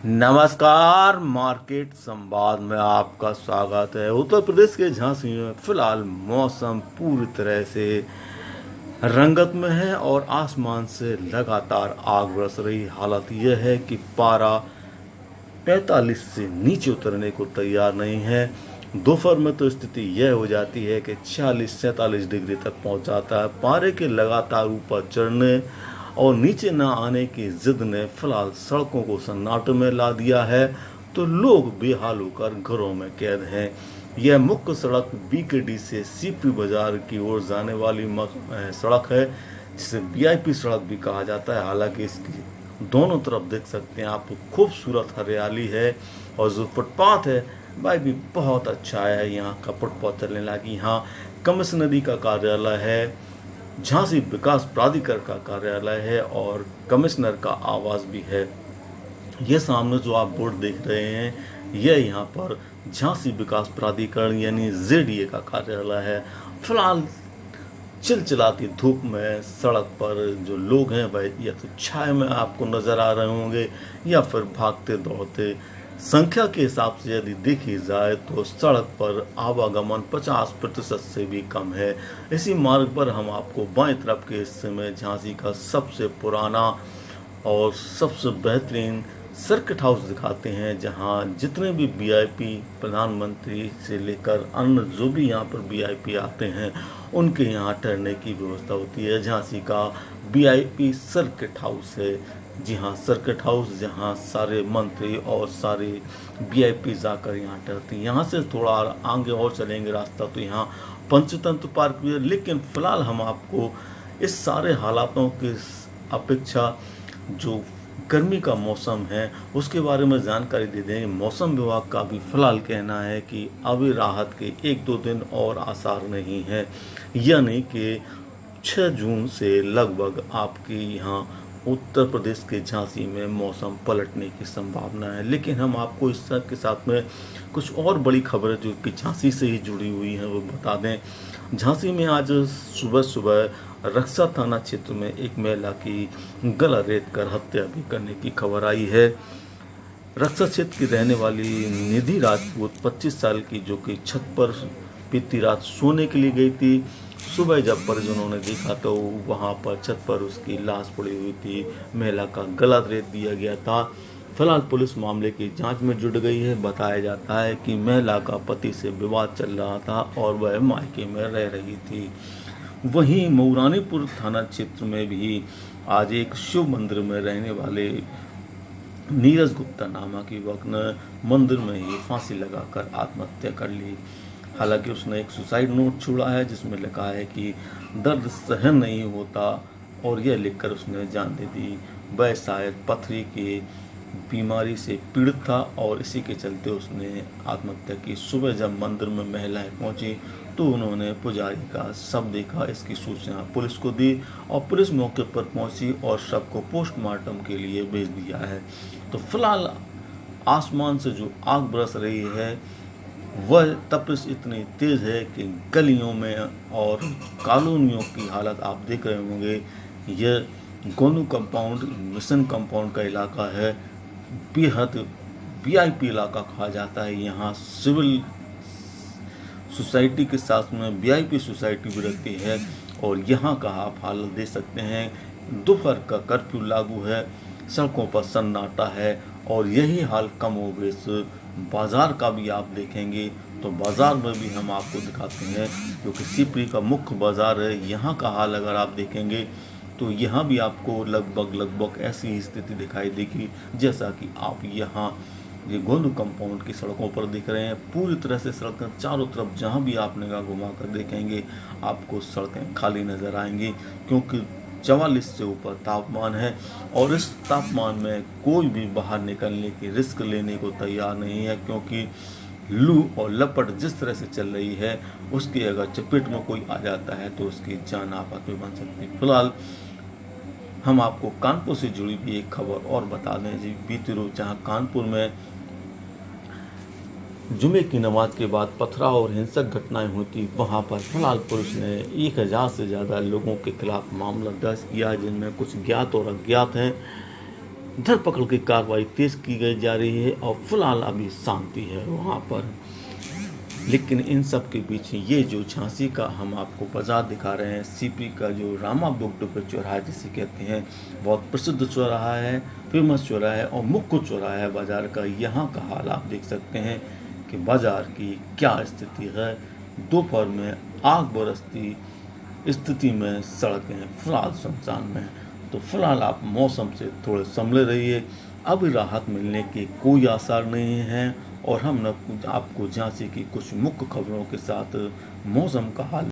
नमस्कार, मार्केट संवाद में आपका स्वागत है। उत्तर प्रदेश के झांसी में फिलहाल मौसम पूरी तरह से रंगत में है और आसमान से लगातार आग बरस रही। हालत यह है कि पारा 45 से नीचे उतरने को तैयार नहीं है। दोपहर में तो स्थिति यह हो जाती है कि 40-47 डिग्री तक पहुंच जाता है। पारे के लगातार ऊपर चढ़ने और नीचे न आने की जिद ने फिलहाल सड़कों को सन्नाटे में ला दिया है, तो लोग बेहाल होकर घरों में कैद हैं। यह मुख्य सड़क बीकेडी से सीपी बाजार की ओर जाने वाली सड़क है, जिसे वीआईपी सड़क भी कहा जाता है। हालांकि इसकी दोनों तरफ देख सकते हैं आप, खूबसूरत हरियाली है और जो फुटपाथ है वह भी बहुत अच्छा है। यहाँ का फुटपाथ चलने लगी। यहाँ कमिश्नरी का कार्यालय है, झांसी विकास प्राधिकरण का कार्यालय है और कमिश्नर का आवास भी है। ये सामने जो आप बोर्ड देख रहे हैं, यह यहाँ पर झांसी विकास प्राधिकरण यानी जेडीए का कार्यालय है। फिलहाल चिलचिलाती धूप में सड़क पर जो लोग हैं वह या तो छाया में आपको नजर आ रहे होंगे या फिर भागते दौड़ते। संख्या के हिसाब से यदि देखी जाए तो सड़क पर आवागमन 50% से भी कम है। इसी मार्ग पर हम आपको बाएं तरफ के हिस्से में झांसी का सबसे पुराना और सबसे बेहतरीन सर्किट हाउस दिखाते हैं, जहां जितने भी वीआईपी प्रधानमंत्री से लेकर अन्य जो भी यहां पर वीआईपी आते हैं उनके यहां ठहरने की व्यवस्था होती है। झांसी का वीआईपी सर्किट हाउस है। जी हाँ, सर्किट हाउस, जहाँ सारे मंत्री और सारे वीआईपी जाकर यहाँ ठहरते हैं। यहाँ से थोड़ा आगे और चलेंगे रास्ता तो यहाँ पंचतंत्र पार्क भी है। लेकिन फिलहाल हम आपको इस सारे हालातों की अपेक्षा जो गर्मी का मौसम है उसके बारे में जानकारी दे देंगे। मौसम विभाग का भी फिलहाल कहना है कि अभी राहत के 1-2 दिन और आसार नहीं है, यानी कि 6 जून से लगभग आपके यहाँ उत्तर प्रदेश के झांसी में मौसम पलटने की संभावना है। लेकिन हम आपको इस के साथ में कुछ और बड़ी खबरें जो कि झांसी से ही जुड़ी हुई हैं वो बता दें। झांसी में आज सुबह सुबह रक्षा थाना क्षेत्र में एक महिला की गला रेत कर हत्या भी करने की खबर आई है। रक्षा क्षेत्र की रहने वाली निधि राजपूत 25 साल की, जो कि छत पर बीती रात सोने के लिए गई थी। सुबह जब परिजनों ने देखा तो वहां पर छत पर उसकी लाश पड़ी हुई थी। महिला का गला रेत दिया गया था। फिलहाल पुलिस मामले की जांच में जुट गई है। बताया जाता है कि महिला का पति से विवाद चल रहा था और वह मायके में रह रही थी। वहीं मऊरानीपुर थाना क्षेत्र में भी आज एक शिव मंदिर में रहने वाले नीरज गुप्ता नामक युवक ने मंदिर में ही फांसी लगाकर आत्महत्या कर ली। हालांकि उसने एक सुसाइड नोट छोड़ा है जिसमें लिखा है कि दर्द सहन नहीं होता, और यह लिखकर उसने जान दे दी। वह शायद पथरी की बीमारी से पीड़ित था और इसी के चलते उसने आत्महत्या की। सुबह जब मंदिर में महिलाएं पहुंची तो उन्होंने पुजारी का शव देखा। इसकी सूचना पुलिस को दी और पुलिस मौके पर पहुंची और शव को पोस्टमार्टम के लिए भेज दिया है। तो फिलहाल आसमान से जो आग बरस रही है वह तपिश इतनी तेज़ है कि गलियों में और कॉलोनियों की हालत आप देख रहे होंगे। यह गोनू कंपाउंड, मिशन कंपाउंड का इलाका है। बेहद वीआईपी इलाका कहा जाता है। यहाँ सिविल सोसाइटी के साथ में वीआईपी सोसाइटी भी रहती है और यहाँ का आप हालत देख सकते हैं। दोपहर का कर्फ्यू लागू है, सड़कों पर सन्नाटा है और यही हाल कमोबेश बाजार का भी आप देखेंगे तो बाजार में भी हम आपको दिखाते हैं, क्योंकि सीपी का मुख्य बाजार है। यहाँ का हाल अगर आप देखेंगे तो यहाँ भी आपको लगभग ऐसी ही स्थिति दिखाई देगी जैसा कि आप यहाँ ये गोंदू कंपाउंड की सड़कों पर दिख रहे हैं। पूरी तरह से सड़कें चारों तरफ जहाँ भी आप निगाह घुमा कर देखेंगे आपको सड़कें खाली नज़र आएंगी, क्योंकि 44 से ऊपर तापमान है और इस तापमान में कोई भी बाहर निकलने की रिस्क लेने को तैयार नहीं है, क्योंकि लू और लपट जिस तरह से चल रही है उसकी अगर चपेट में कोई आ जाता है तो उसकी जान आफत में बन सकती है। फिलहाल हम आपको कानपुर से जुड़ी भी एक खबर और बता दें जी। बीती रोज जहाँ कानपुर में जुमे की नमाज के बाद पथराव और हिंसक घटनाएं हुई थी, वहां पर फिलहाल पुलिस ने 1000 से ज़्यादा लोगों के खिलाफ मामला दर्ज किया, जिनमें कुछ ज्ञात और अज्ञात हैं। धरपकड़ की कार्रवाई तेज की गई जा रही है और फिलहाल अभी शांति है वहाँ पर। लेकिन इन सब के पीछे ये जो झांसी का हम आपको बाजार दिखा रहे हैं, सीपी का जो रामा बुक डिपो चौराहा जिसे कहते हैं, बहुत प्रसिद्ध चौराहा है, फेमस चौराहा है और मुख्य चौराहा है बाजार का। यहाँ का हाल आप देख सकते हैं कि बाजार की क्या स्थिति है। दोपहर में आग बरसती स्थिति में सड़कें फिलहाल सुनसान में। तो फिलहाल आप मौसम से थोड़े संभले रहिए, अभी राहत मिलने के कोई आसार नहीं हैं और हम आपको झांसी की कुछ मुख्य खबरों के साथ मौसम का हाल